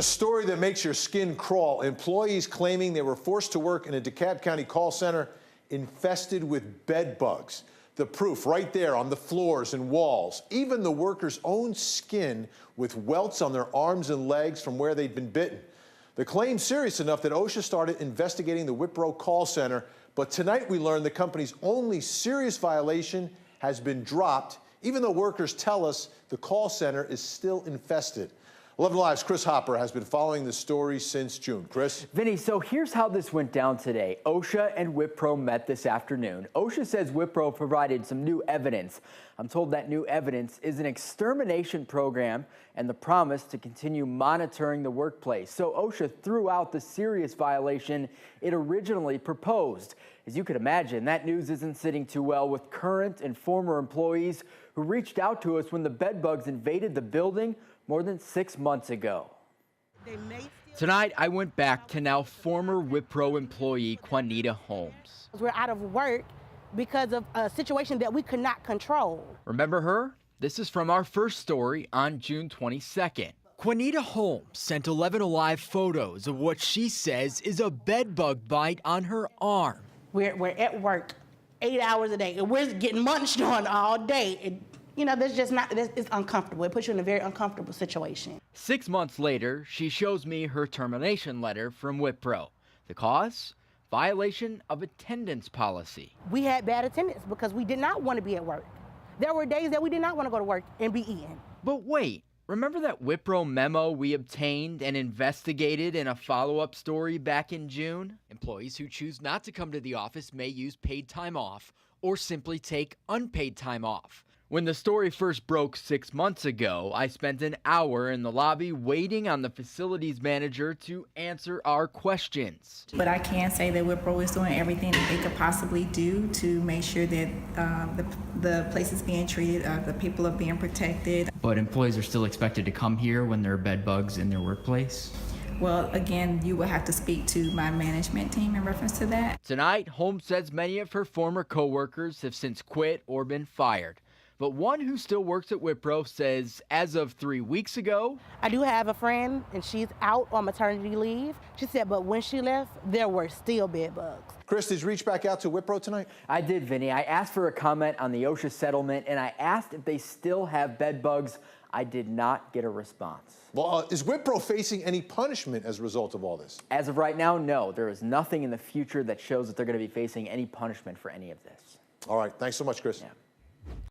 story that makes your skin crawl. Employees claiming they were forced to work in a DeKalb County call center infested with bed bugs. The proof right there on the floors and walls. Even the workers' own skin with welts on their arms and legs from where they'd been bitten. The claim serious enough that OSHA started investigating the Wipro call center. But tonight we learned the company's only serious violation has been dropped, even though workers tell us the call center is still infested. 11 Live's Chris Hopper has been following the story since June. Chris? Vinny, so here's how this went down today. OSHA and Wipro met this afternoon. OSHA says Wipro provided some new evidence. I'm told that new evidence is an extermination program and the promise to continue monitoring the workplace. So OSHA threw out the serious violation it originally proposed. As you could imagine, that news isn't sitting too well with current and former employees who reached out to us when the bed bugs invaded the building more than 6 months ago. Tonight, I went back to now former Wipro employee Juanita Holmes. We're out of work because of a situation that we could not control. Remember her? This is from our first story on June 22nd. Juanita Holmes sent 11 Alive photos of what she says is a bed bug bite on her arm. We're at work 8 hours a day and we're getting munched on all day. You know, it's uncomfortable. It puts you in a very uncomfortable situation. 6 months later, she shows me her termination letter from Wipro. The cause? Violation of attendance policy. We had bad attendance because we did not want to be at work. There were days that we did not want to go to work and be eaten. But wait, remember that Wipro memo we obtained and investigated in a follow-up story back in June? Employees who choose not to come to the office may use paid time off or simply take unpaid time off. When the story first broke 6 months ago, I spent an hour in the lobby waiting on the facilities manager to answer our questions. But I can say that Wipro is doing everything that they could possibly do to make sure that the place is being treated, the people are being protected. But employees are still expected to come here when there are bed bugs in their workplace? Well, again, you will have to speak to my management team in reference to that. Tonight, Holmes says many of her former coworkers have since quit or been fired. But one who still works at Wipro says as of 3 weeks ago, I do have a friend and she's out on maternity leave. She said, but when she left, there were still bed bugs. Chris, did you reach back out to Wipro tonight? I did, Vinny. I asked for a comment on the OSHA settlement and I asked if they still have bed bugs. I did not get a response. Well, is Wipro facing any punishment as a result of all this? As of right now, no. There is nothing in the future that shows that they're going to be facing any punishment for any of this. All right. Thanks so much, Chris. Yeah.